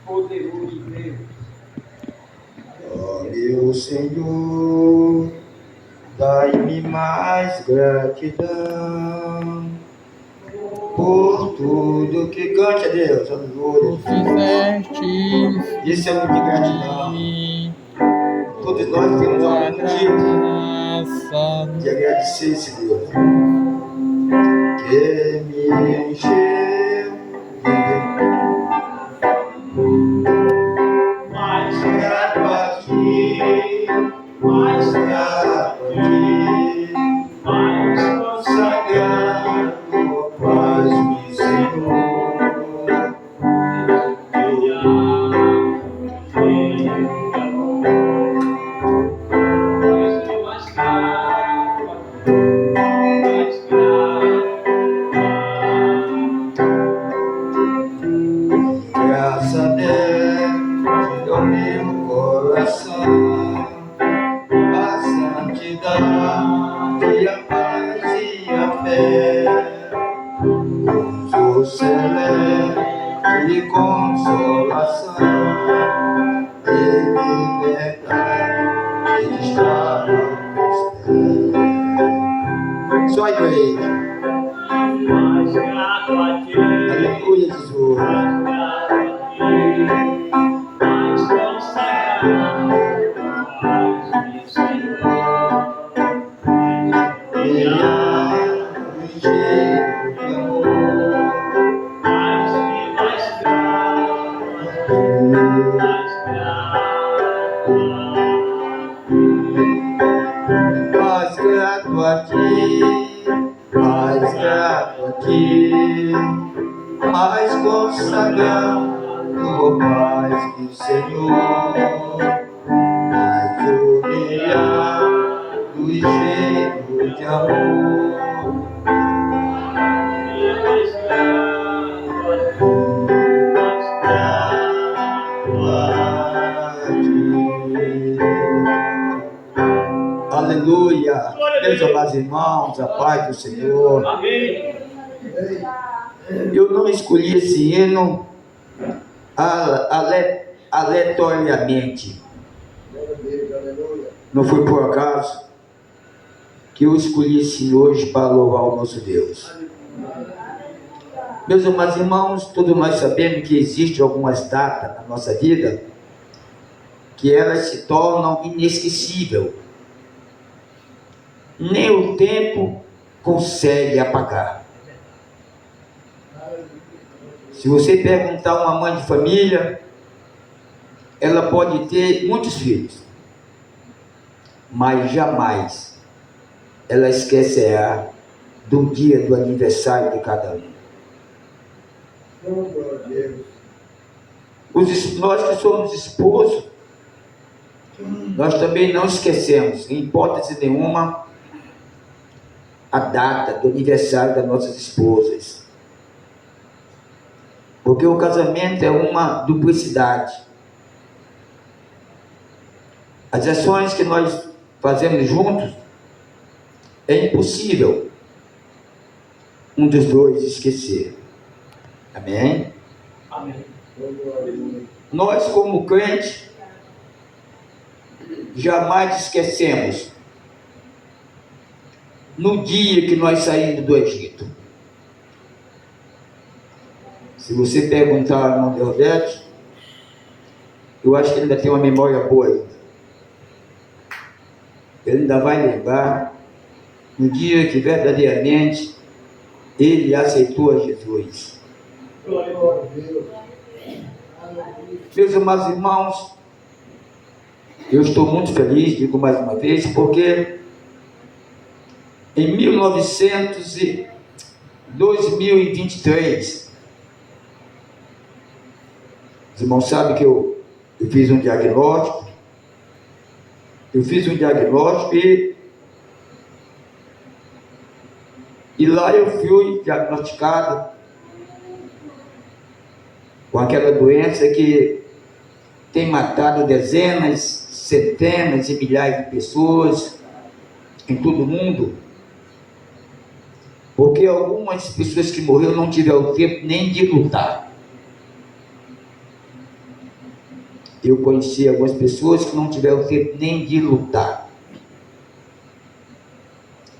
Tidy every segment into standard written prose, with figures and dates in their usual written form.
Poderoso Deus. Glória ao Senhor, dai-me mais gratidão por tudo que cante a Deus, aleluia. Fizestes Esse é o de gratidão. Todos nós temos algum motivo de agradecer esse Deus que me encheu mais grato a ti, mais grato a ti, mais consagrado, paz me Senhor. Graças a Deus, ao meu coração, a santidade, a paz e a fé, o celeste de consolação, e liberdade que destrava os pés. Só eu aí. Mais grato a ti. Aleluia, Jesus. Mais consagrado, paz me Senhor. Mais grato a ti, mais grato a ti, mais consagrado, paz do Senhor, mais humilhado e cheio de amor. Aleluia. Meus amados irmãos, a paz do Senhor. Amém. Eu não escolhi esse hino aleatoriamente. Não foi por acaso que eu escolhi esse hino hoje para louvar o nosso Deus. Meus amados irmãos, todos nós sabemos que existem algumas datas na nossa vida que elas se tornam inesquecíveis. Nem o tempo consegue apagar. Se você perguntar a uma mãe de família, ela pode ter muitos filhos, mas jamais ela esquecerá do dia do aniversário de cada um. Nós que somos esposos, nós também não esquecemos, em hipótese nenhuma, a data do aniversário das nossas esposas. Porque o casamento é uma duplicidade. As ações que nós fazemos juntos, é impossível um dos dois esquecer. Amém? Amém. Nós, como crentes, jamais esquecemos no dia que nós saímos do Egito. Se você perguntar ao irmão Deodete, eu acho que ele ainda tem uma memória boa ainda. Ele ainda vai lembrar no dia que verdadeiramente ele aceitou a Jesus. Meus amados irmãos, eu estou muito feliz, digo mais uma vez, porque em 2023, os irmãos sabem que eu fiz um diagnóstico. E lá eu fui diagnosticado com aquela doença que tem matado dezenas, centenas e milhares de pessoas em todo o mundo. Porque algumas pessoas que morreram não tiveram tempo nem de lutar. Eu conheci algumas pessoas que não tiveram tempo nem de lutar.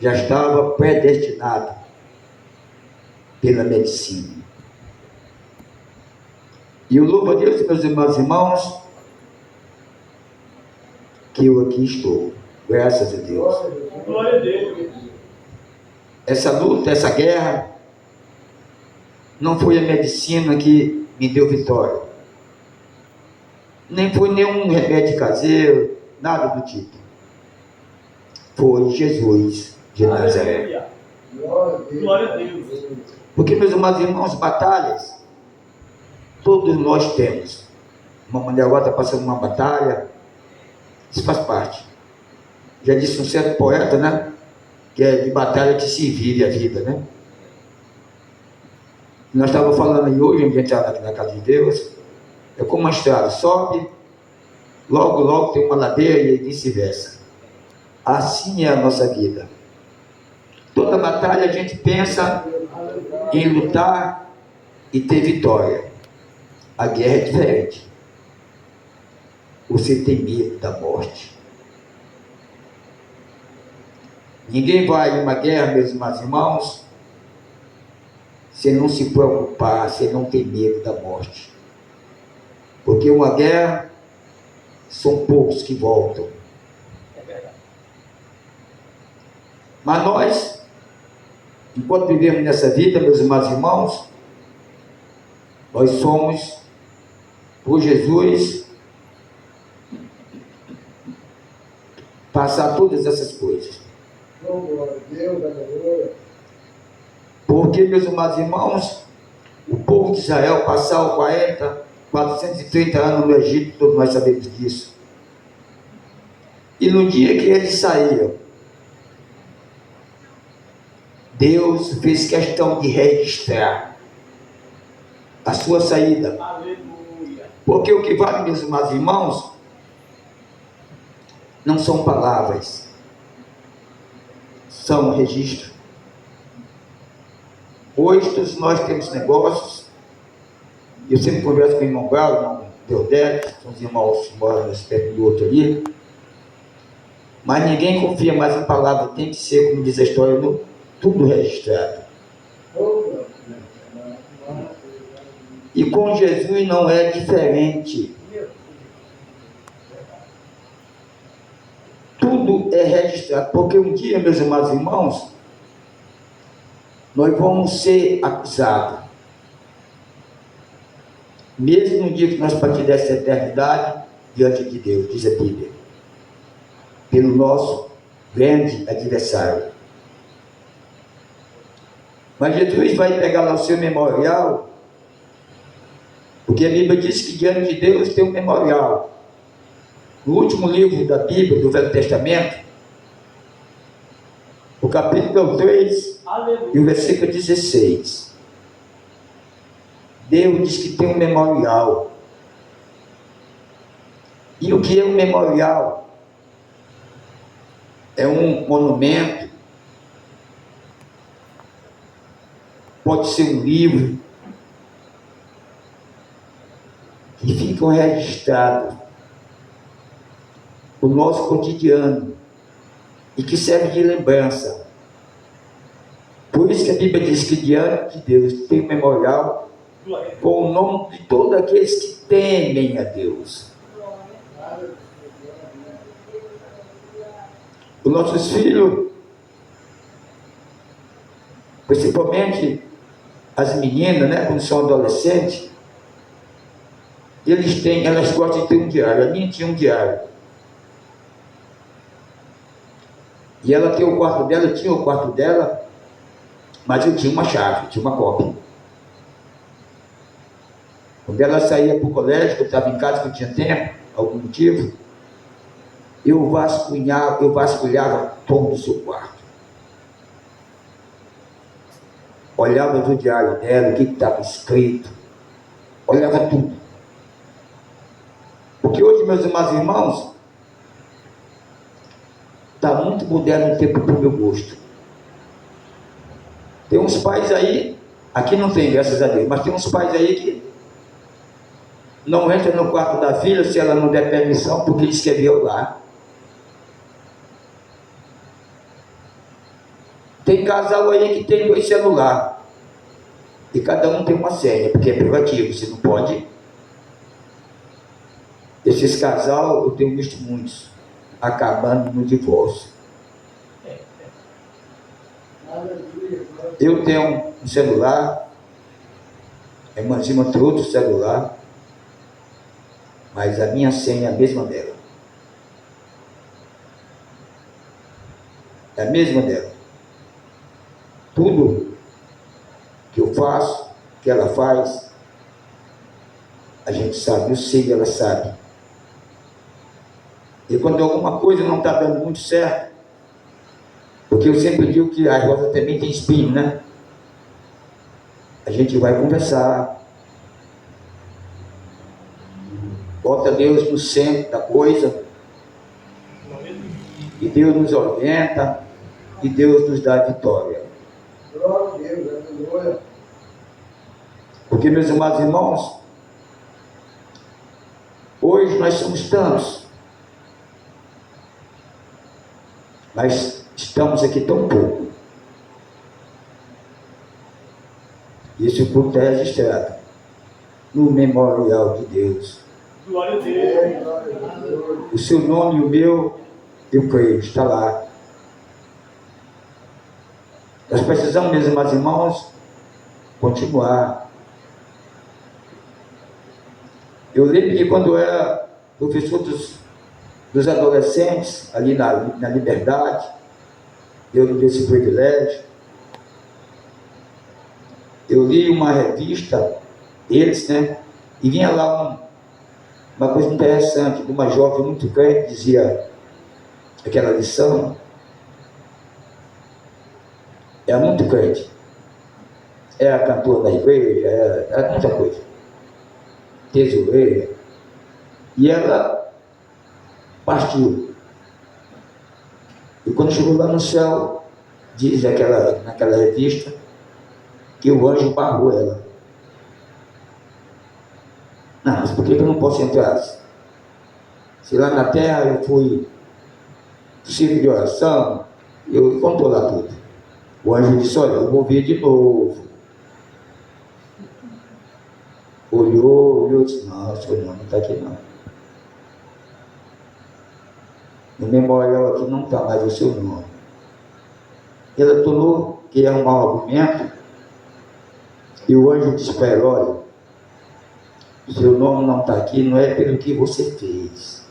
Já estava predestinado pela medicina. E eu louvo a Deus, meus irmãos, que eu aqui estou. Graças a Deus. Glória a Deus. Essa luta, essa guerra, não foi a medicina que me deu vitória. Nem foi nenhum remédio caseiro, nada do tipo. Foi Jesus de Nazaré. Glória a Deus. Porque, meus irmãos, batalhas, todos nós temos. Uma mulher agora está passando uma batalha, isso faz parte. Já disse um certo poeta, né? Que é de batalha que se vive a vida, né? Nós estávamos falando aí hoje, a gente está na casa de Deus, é como uma estrada, sobe, logo tem uma ladeira e vice-versa. Assim é a nossa vida. Toda batalha a gente pensa em lutar e ter vitória. A guerra é diferente. Você tem medo da morte. Ninguém vai em uma guerra, meus irmãos, se não se preocupar, se não tem medo da morte. Porque uma guerra, são poucos que voltam. Mas nós, enquanto vivemos nessa vida, meus irmãos, nós somos, por Jesus, passar todas essas coisas. Porque, meus irmãos, o povo de Israel passou 430 anos no Egito, todos nós sabemos disso. E no dia que eles saíram, Deus fez questão de registrar a sua saída. Aleluia. Porque o que vale, meus irmãos, não são palavras, são registro. Hoje todos nós temos negócios. Eu sempre converso com o irmão Galo, o irmão Deodete, são os irmãos que moram nesse perto do outro ali. Mas ninguém confia mais em palavra, tem que ser, como diz a história, tudo registrado. E com Jesus não é diferente. Tudo é registrado, porque um dia, meus irmãos, nós vamos ser acusados. Mesmo no dia que nós partirmos dessa eternidade, diante de Deus, diz a Bíblia, pelo nosso grande adversário. Mas Jesus vai pegar lá o seu memorial, porque a Bíblia diz que diante de Deus tem um memorial. No último livro da Bíblia, do Velho Testamento, o capítulo 3 e o versículo 16. Deus diz que tem um memorial. E o que é um memorial? É um monumento, pode ser um livro, que ficam registrados o nosso cotidiano e que serve de lembrança. Por isso que a Bíblia diz que diante de Deus tem um memorial com o nome de todos aqueles que temem a Deus. Os nossos filhos, principalmente as meninas, né, quando são adolescentes, elas gostam de ter um diário. A minha tinha um diário. E ela tinha o quarto dela, mas eu tinha uma chave, tinha uma cópia. Quando ela saía para o colégio, que eu estava em casa, que eu tinha tempo, algum motivo, eu vasculhava todo o seu quarto. Olhava no diário dela, o que estava escrito, olhava tudo. Porque hoje, meus irmãos, está muito moderno o tempo para o meu gosto. Tem uns pais aí, aqui não tem, graças a Deus, mas tem uns pais aí que não entra no quarto da filha se ela não der permissão, porque ele escreveu lá. Tem casal aí que tem 2 celulares. E cada um tem uma senha, porque é privativo, você não pode. Esses casal, eu tenho visto muitos, acabando no divórcio. Eu tenho um celular, a irmãzinha tem outro celular, mas a minha senha é a mesma dela. É a mesma dela. Tudo que eu faço, que ela faz, a gente sabe, eu sei que ela sabe. E quando alguma coisa não está dando muito certo, porque eu sempre digo que a rosa também tem espinho, né? A gente vai conversar, bota Deus no centro da coisa, e Deus nos orienta, e Deus nos dá a vitória. Porque, meus amados irmãos, hoje nós somos tantos, mas estamos aqui tão pouco. Isso tudo é registrado no memorial de Deus. Glória a Deus. O seu nome e o meu, eu creio, está lá. Nós precisamos, meus amados irmãos, continuar. Eu lembro que quando eu era professor dos adolescentes, ali na Liberdade, eu tive esse privilégio. Eu li uma revista deles, né? E vinha lá uma coisa interessante, de uma jovem muito crente, dizia aquela lição. Era muito crente. Era cantor da igreja, era muita coisa. Tesoureira. E ela partiu. E quando chegou lá no céu, diz naquela revista, que o anjo barrou ela. Não, mas por que eu não posso entrar? Se lá na terra eu fui servo de oração, eu contou lá tudo. O anjo disse, olha, eu vou vir de novo. Olhou, disse, não, o senhor não está aqui não. No memorial aqui não está mais o seu nome. Ela tornou que ia arrumar um argumento, e o anjo disse para ela, olha, o seu nome não está aqui, não é pelo que você fez,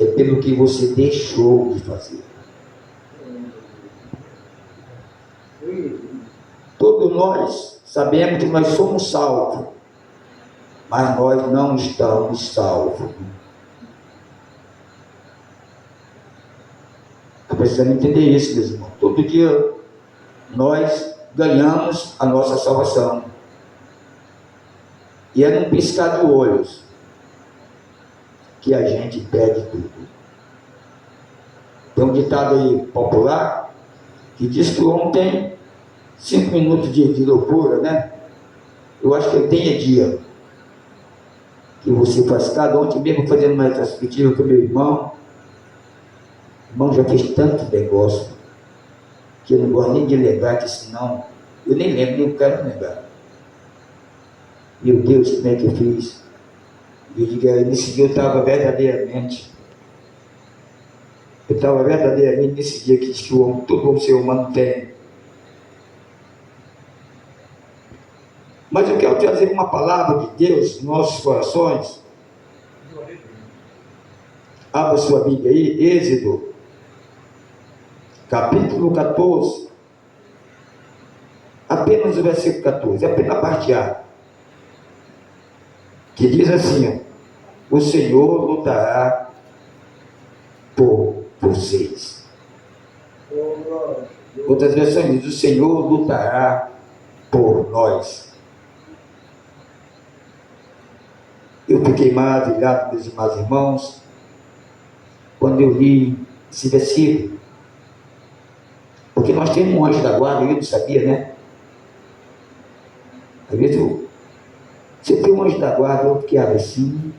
é pelo que você deixou de fazer. Todos nós sabemos que nós somos salvos, mas nós não estamos salvos. Precisamos entender isso, meus irmãos. Todo dia nós ganhamos a nossa salvação. E é num piscar de olhos que a gente perde tudo. Tem um ditado aí popular que diz que o homem tem 5 minutos de loucura, né? Eu acho que tem dia que você faz cada ontem mesmo fazendo uma retrospectiva com meu irmão. O irmão já fez tanto negócio que eu não gosto nem de lembrar, que senão eu nem lembro, nem quero lembrar. Meu Deus, como é que eu fiz? Eu digo, nesse dia eu estava verdadeiramente nesse dia que diz que o homem, todo o ser humano tem. Mas eu quero trazer uma palavra de Deus nos nossos corações. Abra sua Bíblia aí, Êxodo, capítulo 14. Apenas o versículo 14, apenas a parte A. Que diz assim, o Senhor lutará por vocês. Outras versões dizem, o Senhor lutará por nós. Eu fiquei maravilhado, meus amados irmãos, quando eu li esse versículo. Porque nós temos um anjo da guarda, eu não sabia, né? Às vezes Você tem um anjo da guarda, outro que abre assim,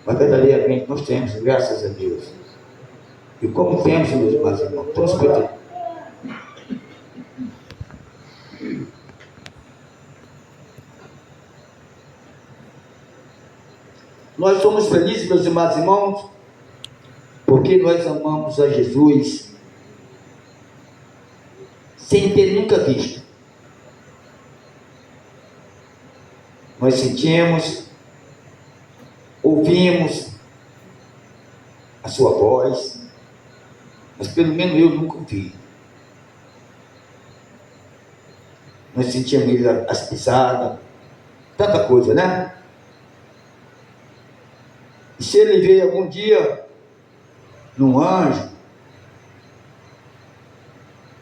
mas verdadeiramente nós temos, graças a Deus. E como temos, meus irmãos, estamos protegidos. Nós somos felizes, meus amados irmãos, porque nós amamos a Jesus sem ter nunca visto. Nós sentimos, ouvimos a sua voz, mas pelo menos eu nunca ouvi. Nós sentimos ele as pisadas, tanta coisa, né? E se ele veio algum dia num anjo,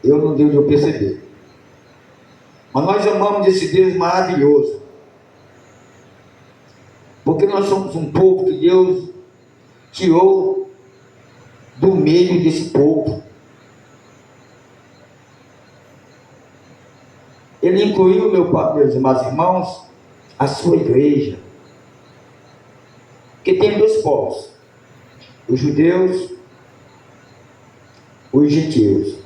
eu não deu de eu perceber. Mas nós amamos esse Deus maravilhoso, porque nós somos um povo que Deus tirou do meio desse povo. Ele incluiu, meus amados irmãos, a sua igreja. Porque tem dois povos, os judeus, os gentios.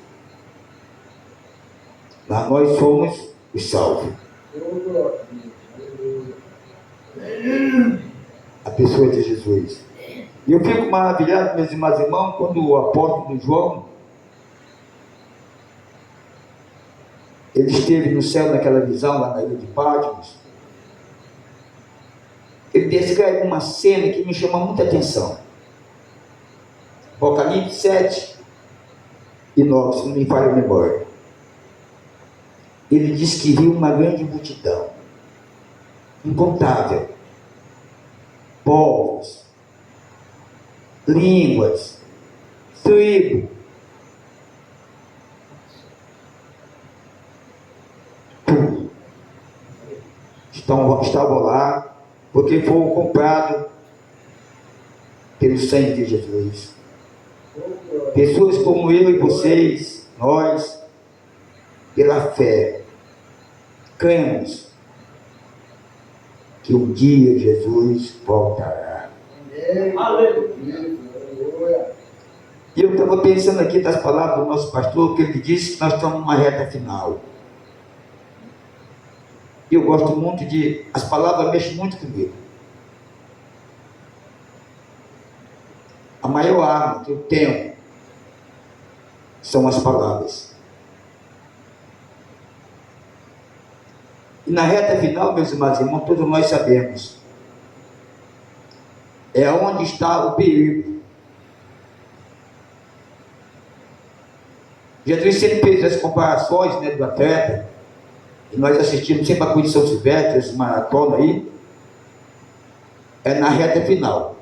Mas nós somos os salvos. A pessoa de Jesus. E eu fico maravilhado, meus amados irmãos, quando o apóstolo João, ele esteve no céu naquela visão lá na ilha de Patmos. Ele descreve uma cena que me chama muita atenção. Apocalipse 7 e 9, se não me falha a memória. Ele diz que viu uma grande multidão, incontável, povos, línguas, tribo, tudo. Estavam lá porque foram comprados pelo sangue de Jesus. Pessoas como eu e vocês, nós, pela fé, cremos que um dia Jesus voltará. E eu estava pensando aqui das palavras do nosso pastor, que ele disse que nós estamos numa reta final. E eu gosto muito as palavras mexem muito comigo. A maior arma que eu tenho são as palavras. E na reta final, meus amados irmãos, todos nós sabemos, é onde está o perigo. Jesus sempre fez as comparações, né, do atleta, e nós assistimos sempre a Corrida de São Silvestre, esse maratona aí, é na reta final,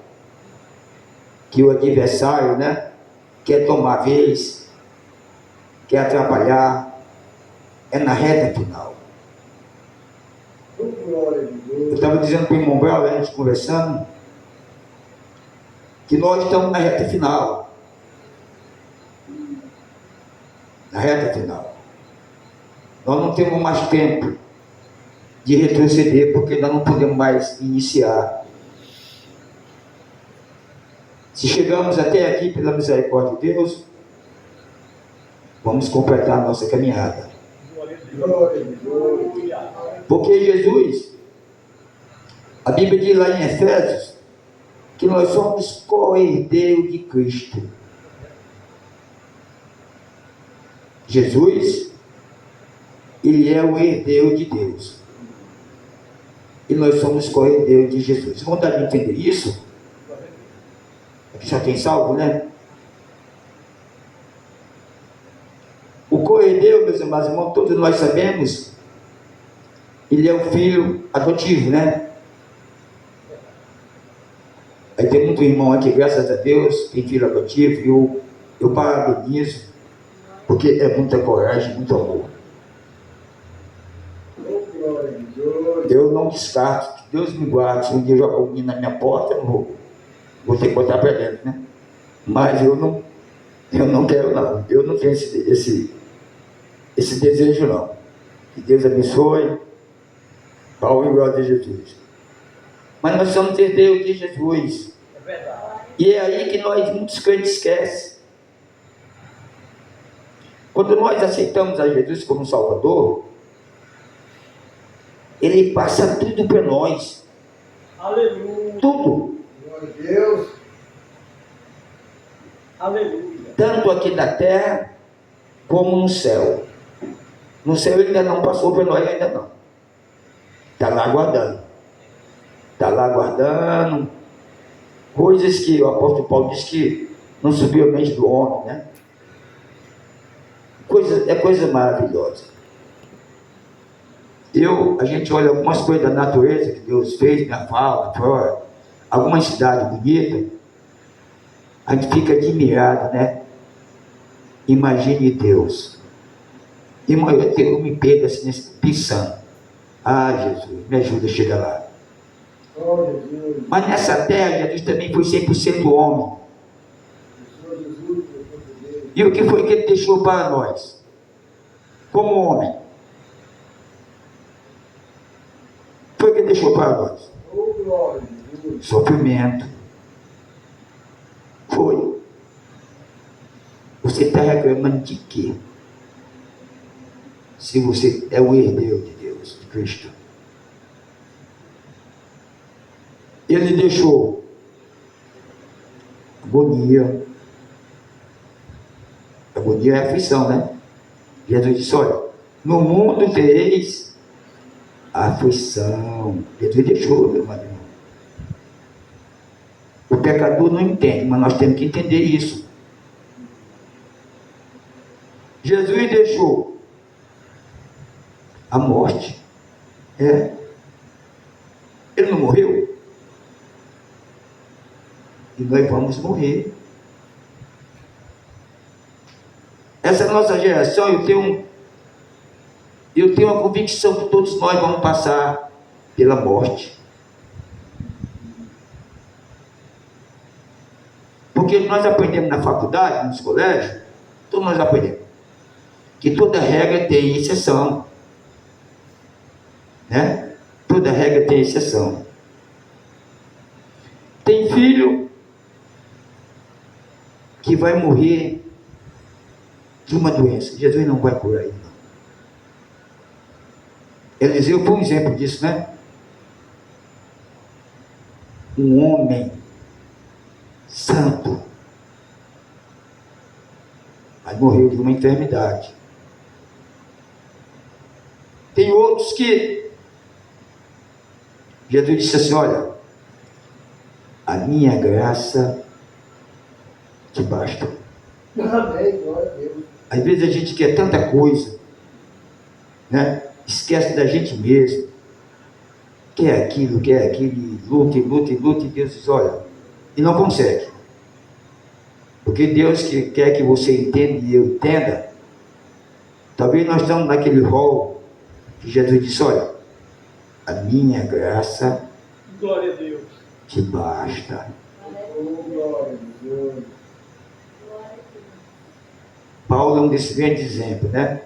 que o adversário, né, quer tomar vez, quer atrapalhar, é na reta final. Eu estava dizendo para o irmão Bel, a gente conversando, que nós estamos na reta final. Na reta final. Nós não temos mais tempo de retroceder, porque nós não podemos mais iniciar. Se chegamos até aqui pela misericórdia de Deus, vamos completar a nossa caminhada. Porque Jesus, a Bíblia diz lá em Efésios, que nós somos co-herdeiros de Cristo. Jesus, ele é o herdeiro de Deus. E nós somos co-herdeiros de Jesus. Vocês vão dar de entender isso? Aqui só tem salvo, né? O co-herdeiro, meus amados irmãos, todos nós sabemos, ele é o filho adotivo, né? Aí tem muito irmão aqui, graças a Deus, tem filho adotivo, eu parabenizo, porque é muita coragem, muito amor. Eu não descarto, que Deus me guarde, se um dia jogar um menino na minha porta, eu vou ter que botar para dentro, né? Mas eu não quero não, eu não tenho esse desejo não. Que Deus abençoe, Paulo e glória de Jesus. Mas nós somos herdeiros de Jesus. É verdade. E é aí que muitos crentes esquecem. Quando nós aceitamos a Jesus como Salvador, Ele passa tudo para nós. Aleluia. Tudo. Glória a Deus. Aleluia. Tanto aqui na terra, como no céu. No céu Ele ainda não passou para nós, ainda não. Está lá aguardando. Está lá aguardando. Coisas que o apóstolo Paulo diz que não subiu a mente do homem, né? É coisa maravilhosa. A gente olha algumas coisas da natureza que Deus fez, na fauna, flora, alguma cidade bonita, a gente fica admirado, né? Imagine Deus. Eu me pego assim, pensando, Jesus, me ajuda a chegar lá. Mas nessa terra, Jesus também foi 100% homem. E o que foi que Ele deixou para nós? Como homem. Foi que Ele deixou para nós? Sofrimento. Foi. Você está reclamando de quê? Se você é o herdeiro de Deus, de Cristo. Ele deixou agonia. Agonia é aflição, né? Jesus disse, olha, no mundo tereis aflição. Jesus deixou, meu marido. O pecador não entende, mas nós temos que entender isso. Jesus deixou a morte. Ele não morreu. E nós vamos morrer. Essa nossa geração, eu tenho a convicção que todos nós vamos passar pela morte. Porque nós aprendemos na faculdade, nos colégios, todos nós aprendemos que toda regra tem exceção. Né? Toda regra tem exceção. Tem filho que vai morrer de uma doença. Jesus não vai curar ele, não. Eliseu foi um exemplo disso, né? Um homem santo, mas morreu de uma enfermidade. Tem outros que Jesus disse assim, olha, a minha graça te basta. Amém, glória a Deus. Às vezes a gente quer tanta coisa, né? Esquece da gente mesmo. Quer aquilo, e luta, e Deus diz, olha, e não consegue. Porque Deus quer que você entenda e eu entenda. Talvez nós estamos naquele rol que Jesus disse, olha, a minha graça glória a Deus te basta. Glória a Deus. Paulo é um desses grandes exemplos, né?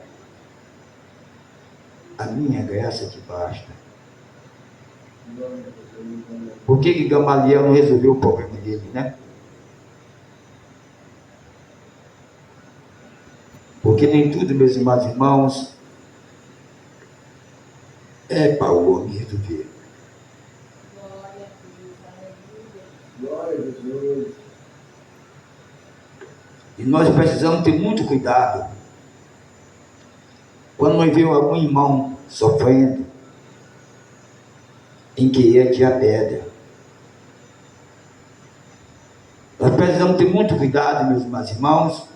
A minha graça te basta. Por que Gamaliel não resolveu o problema dele, né? Porque nem tudo, meus irmãos, é para o homem resolver. Glória a Deus. E nós precisamos ter muito cuidado quando nós vemos algum irmão sofrendo em querer tirar pedra. Nós precisamos ter muito cuidado, meus irmãos,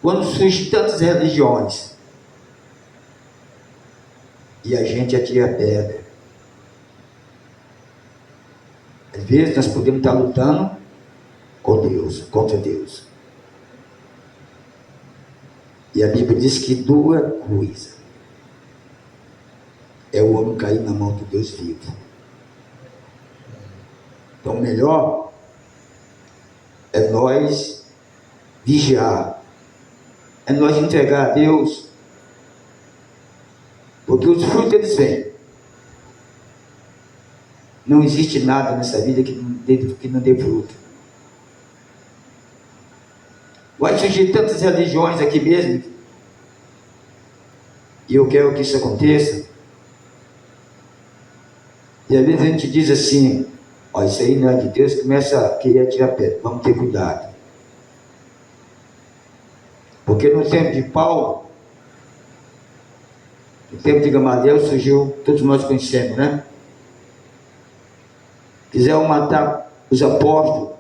quando surgem tantas religiões e a gente atira pedra. Às vezes nós podemos estar lutando com Deus, contra Deus. E a Bíblia diz que duas coisas é o homem cair na mão do Deus vivo. Então, o melhor é nós vigiar, é nós entregar a Deus, porque os frutos eles vêm. Não existe nada nessa vida que não dê fruto. Vai surgir tantas religiões aqui mesmo, e eu quero que isso aconteça. E às vezes a gente diz assim, ó, isso aí não é de Deus, começa a querer tirar pedra. Vamos ter cuidado. Porque no tempo de Paulo, no tempo de Gamaliel, surgiu, todos nós conhecemos, né? Quiseram matar os apóstolos,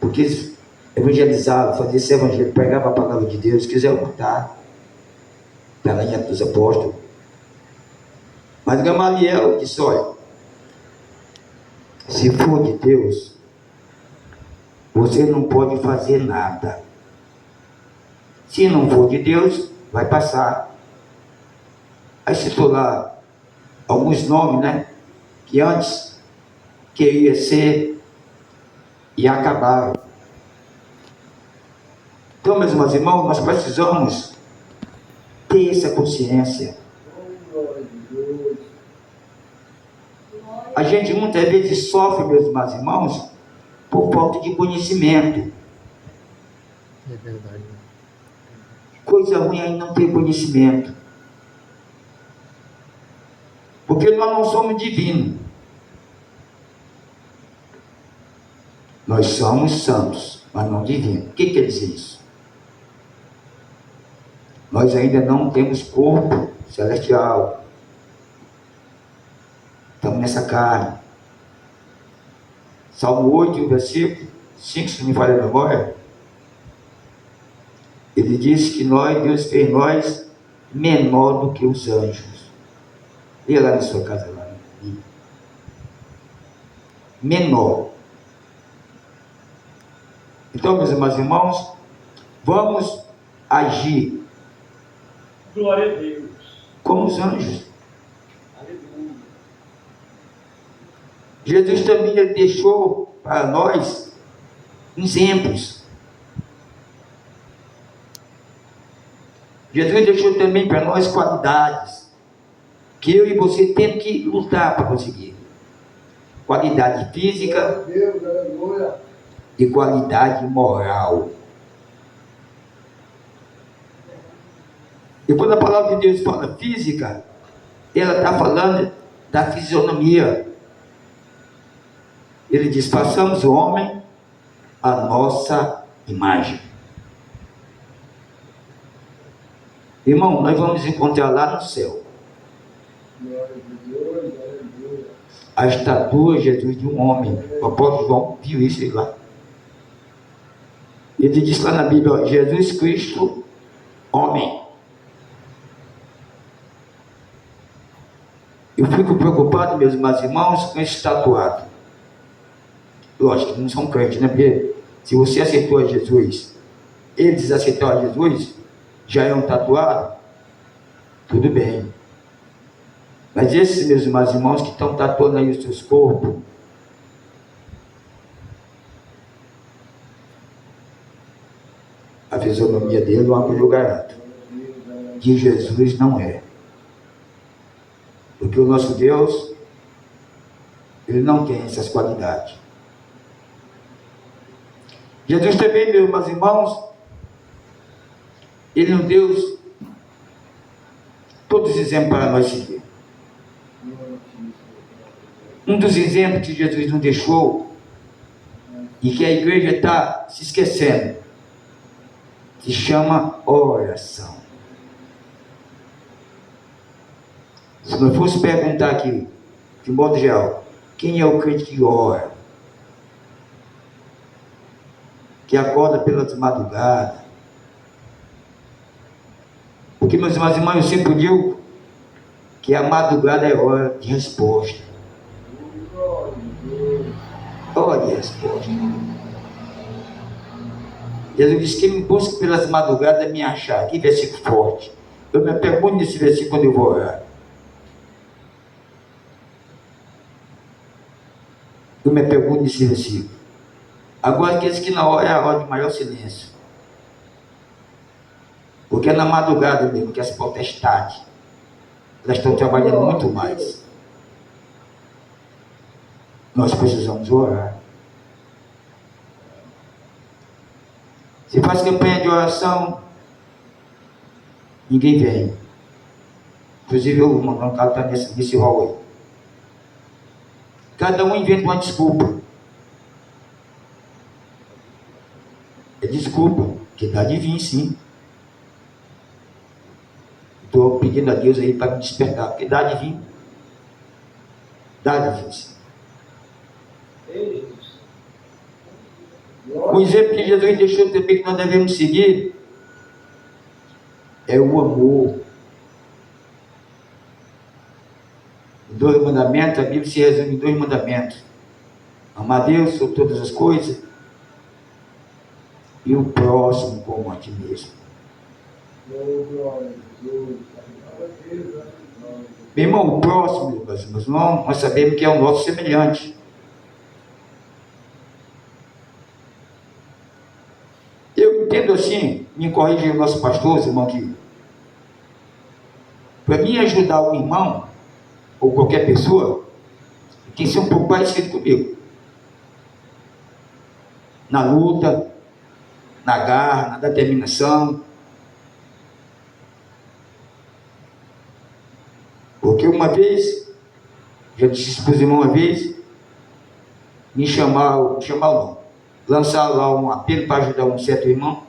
porque eles evangelizavam, faziam esse evangelho, pregavam a palavra de Deus, quiseram matar a rainha dos apóstolos. Mas Gamaliel disse, olha, se for de Deus, você não pode fazer nada. Se não for de Deus, vai passar. Aí citou lá alguns nomes, né? Que antes queria ser e acabaram. Então, meus irmãos, nós precisamos ter essa consciência. A gente muitas vezes sofre, meus irmãos, por falta de conhecimento. É verdade. Coisa ruim aí não ter conhecimento. Porque nós não somos divinos. Nós somos santos, mas não divinos. O que quer dizer isso? Nós ainda não temos corpo celestial. Estamos nessa carne. Salmo 8, versículo 5, se não me falha a memória, ele diz que Deus fez nós menor do que os anjos. Leia lá na sua casa, lá. Menor. Então, meus irmãos, vamos agir. Glória a Deus. Como os anjos. Aleluia. Jesus também deixou para nós exemplos. Jesus deixou também para nós qualidades que eu e você temos que lutar para conseguir. Qualidade física e qualidade moral. E quando a palavra de Deus fala física, ela está falando da fisionomia. Ele diz, façamos o homem a nossa imagem. Irmão, nós vamos encontrar lá no céu a estatua de Jesus de um homem. O apóstolo João viu isso lá. Ele diz lá na Bíblia, ó, Jesus Cristo, homem. Eu fico preocupado, meus irmãos, com esse tatuado. Lógico que não são crentes, né? Porque se você aceitou a Jesus, eles desaceitaram a Jesus, já é um tatuado, tudo bem. Mas esses meus irmãos que estão tatuando aí os seus corpos, a fisionomia dele, uma coisa eu garanto, de Jesus não é. Porque o nosso Deus, ele não tem essas qualidades. Jesus também, meus irmãos, ele nos deu todos os exemplos para nós seguir. Um dos exemplos que Jesus nos deixou e que a igreja está se esquecendo, se chama oração. Se nós fosse perguntar aqui, de modo geral, quem é o crente que ora? Que acorda pelas madrugadas? Porque, meus irmãos, eu sempre digo que a madrugada é hora de resposta. Hora de resposta. Jesus disse: quem me busca pelas madrugadas me achar. Que versículo forte. Eu me pergunto nesse versículo quando eu vou orar. Eu me pergunto nesse versículo. Agora, aqueles que na hora é a hora de maior silêncio. Porque é na madrugada mesmo que as potestades, elas estão trabalhando muito mais. Nós precisamos orar. Se faz campanha de oração, ninguém vem. Inclusive o irmão Carlos está nesse rol aí. Cada um inventa uma desculpa. É desculpa, que dá de vir sim. Estou pedindo a Deus aí para me despertar, porque dá de vir. Dá de vir sim. O exemplo que Jesus deixou também que nós devemos seguir é o amor. Os 2 mandamentos, a Bíblia se resume em 2 mandamentos: amar a Deus sobre todas as coisas e o próximo como a ti mesmo. Meu irmão, o próximo, meus irmãos, nós sabemos que é o nosso semelhante. Eu entendo assim, me corrige o nosso pastor, irmão, que para mim ajudar um irmão ou qualquer pessoa, tem que ser um pouco parecido comigo. Na luta, na garra, na determinação. Porque uma vez, já disse para os irmãos uma vez, me chamaram não, lançaram lá um apelo para ajudar um certo irmão.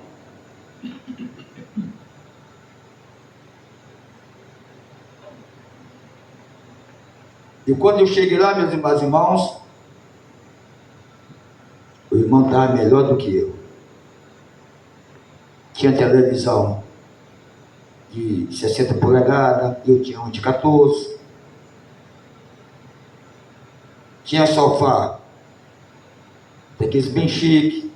E quando eu cheguei lá, meus irmãos, o irmão estava melhor do que eu. Tinha televisão de 60 polegadas, eu tinha um de 14. Tinha sofá, daqueles bem chique.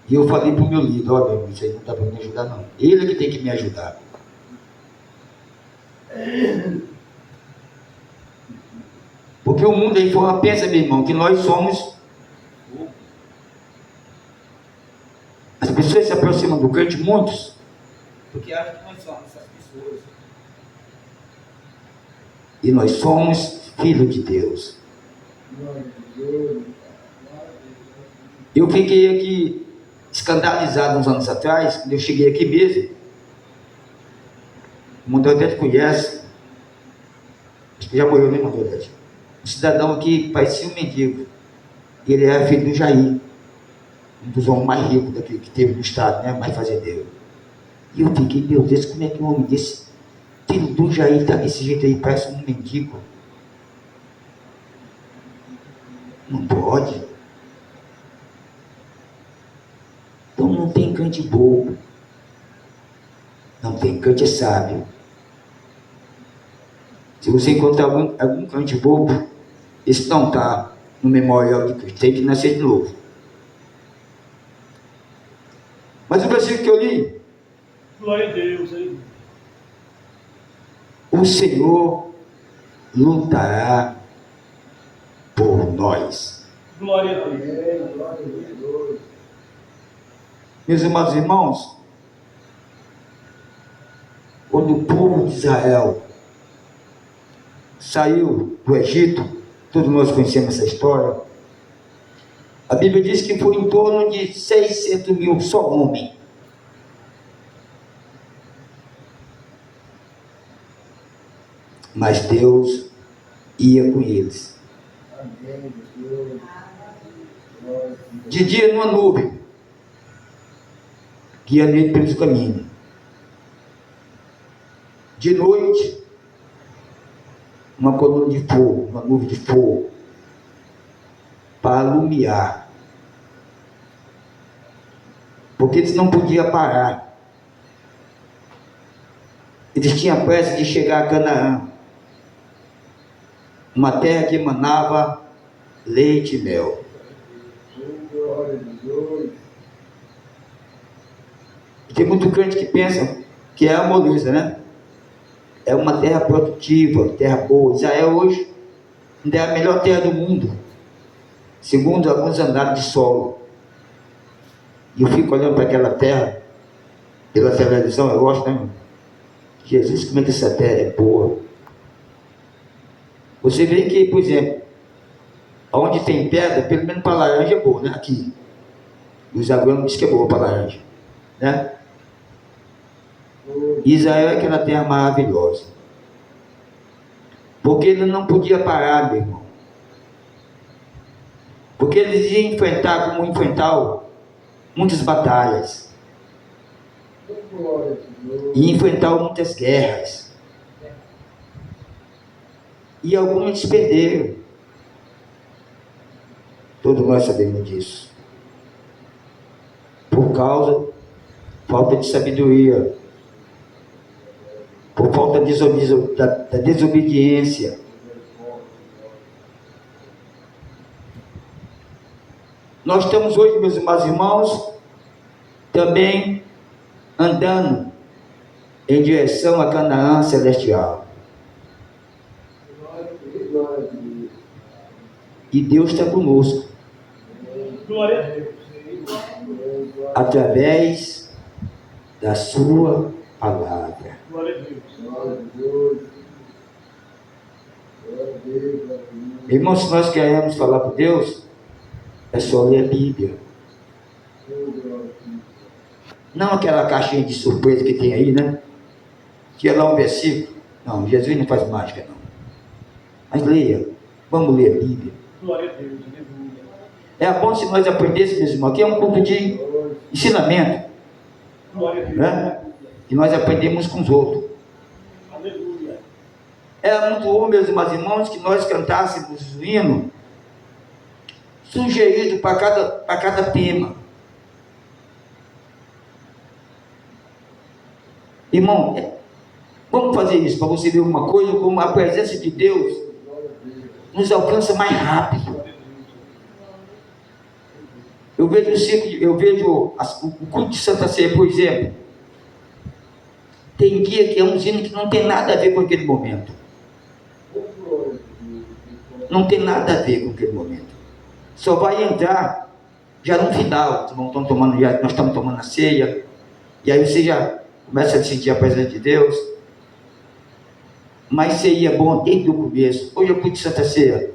E eu falei para o meu líder: olha, meu, isso aí não dá para me ajudar não. Ele é que tem que me ajudar. Porque o mundo aí fora pensa, meu irmão, que nós somos. As pessoas se aproximam do crente, muitos, porque acham que nós somos essas pessoas. E nós somos filhos de Deus. Eu fiquei aqui escandalizado uns anos atrás, quando eu cheguei aqui mesmo. O Mondodete conhece, acho que já morreu, né, Mondodete? Um cidadão aqui parecia um mendigo. Ele era filho do Jair, um dos homens mais ricos daqui, que teve no estado, né, mais fazendeiro. E eu fiquei, meu Deus, como é que um homem desse, filho do Jair, está desse jeito aí, parece um mendigo? Não pode. Então não tem crente bobo. Não tem crente é sábio. Se você encontrar algum crente bobo, esse não está no memorial de Cristo. Tem que nascer de novo. Mas o versículo que eu li, Glória a Deus, hein? o Senhor lutará por nós. Glória a Deus. Meus amados irmãos, quando o povo de Israel saiu do Egito, todos nós conhecemos essa história, a Bíblia diz que foi em torno de 600 mil só homem. Mas Deus ia com eles. De dia numa nuvem, guiando ele pelos caminhos. De noite, uma coluna de fogo, uma nuvem de fogo, para alumiar. Porque eles não podiam parar. Eles tinham pressa de chegar a Canaã, uma terra que emanava leite e mel. Tem muito crente que pensa que é a moleza, né? É uma terra produtiva, terra boa. Israel hoje ainda é a melhor terra do mundo, segundo alguns andares de solo. E eu fico olhando para aquela terra pela televisão, eu gosto, né? Jesus, como é que essa terra é boa. Você vê que, por exemplo, onde tem pedra, pelo menos para laranja é boa, né? Aqui. Os agrônomos dizem que é boa para laranja, né? Israel é aquela terra maravilhosa. Porque ele não podia parar, meu irmão. Porque eles iam enfrentar, como enfrentar muitas batalhas. E enfrentar muitas guerras. E alguns perderam. Todos nós sabemos disso. Por causa de falta de sabedoria. Por falta da desobediência. Nós estamos hoje, meus irmãos, também andando em direção a Canaã celestial. E Deus está conosco. Glória a Deus. Através da sua palavra. Glória a Deus. Irmão, se nós queremos falar com Deus, é só ler a Bíblia. Não aquela caixinha de surpresa que tem aí, né? Que é lá um versículo. Não, Jesus não faz mágica, não. Mas leia. Vamos ler a Bíblia. Glória a Deus. Aleluia. É bom se nós aprendêssemos, irmão. Aqui é um culto de ensinamento. Glória a Deus. Né? E nós aprendemos com os outros. Aleluia. Era muito bom, meus irmãos, que nós cantássemos o hino sugerido para cada tema. Irmão, vamos fazer isso para você ver uma coisa, como a presença de Deus nos alcança mais rápido. Eu vejo o culto de Santa Ceia, por exemplo. Tem dia que é um hino que não tem nada a ver com aquele momento. Não tem nada a ver com aquele momento. Só vai entrar já no final. Nós estamos tomando a ceia. E aí você já começa a sentir a presença de Deus. Mas seria bom desde o começo. Hoje eu culto de Santa Ceia.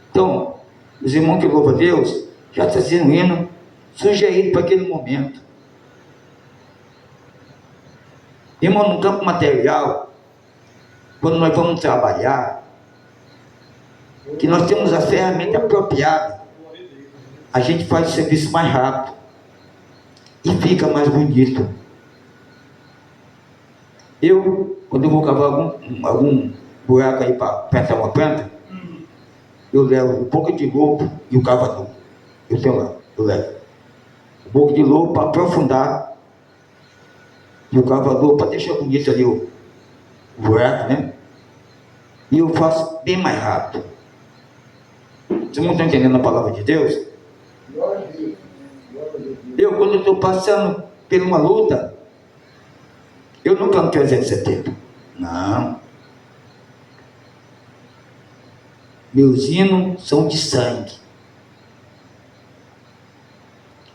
Então, os irmãos que louvam a Deus já está sendo um hino sugerido para aquele momento. Irmão, no campo material, quando nós vamos trabalhar, que nós temos a ferramenta apropriada, a gente faz o serviço mais rápido e fica mais bonito. Quando eu vou cavar algum buraco aí para plantar uma planta, eu levo um pouco de lobo e o cavador. Eu levo um pouco de lobo para aprofundar e o cavador para deixar bonito ali o buraco, né? E eu faço bem mais rápido. Vocês não estão entendendo a palavra de Deus? Quando estou passando por uma luta, eu não canto 370. Não. Meus hinos são de sangue.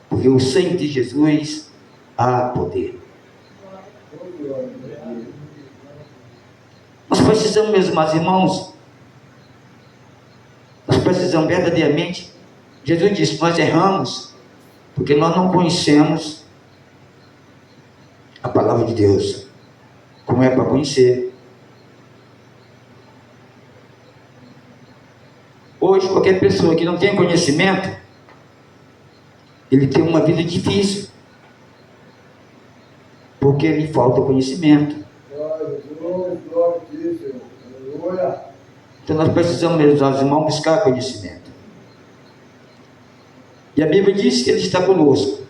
Porque o sangue de Jesus há poder. Nós precisamos, meus irmãos, nós precisamos verdadeiramente. Jesus disse: nós erramos porque nós não conhecemos a palavra de Deus como é para conhecer. Hoje, qualquer pessoa que não tem conhecimento, ele tem uma vida difícil, porque lhe falta conhecimento. Então nós precisamos, meus irmãos, buscar conhecimento. E a Bíblia diz que Ele está conosco.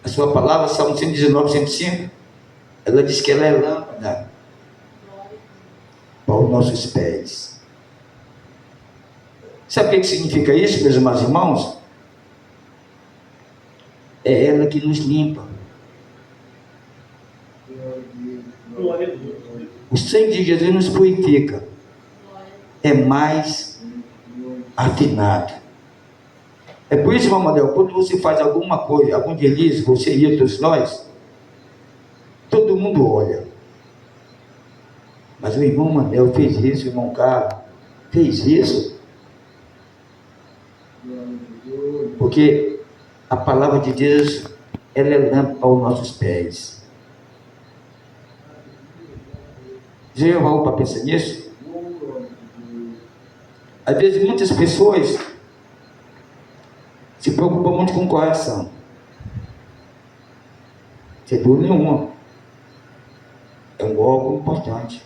A sua palavra, Salmo 119, 105, ela diz que ela é lâmpada para os nossos pés. Sabe o que significa isso, meus irmãos? É ela que nos limpa. Glória a Deus. O sangue de Jesus nos purifica. É mais afinado. É por isso, irmão Amadeu, quando você faz alguma coisa, algum deslize, você e todos nós, todo mundo olha. Mas o irmão Manel fez isso, o irmão Carlos fez isso, porque a palavra de Deus, ela é lâmpada aos nossos pés. Já parou para pensar nisso? Às vezes muitas pessoas se preocupam muito com o coração. Sem dúvida nenhuma. É um órgão importante.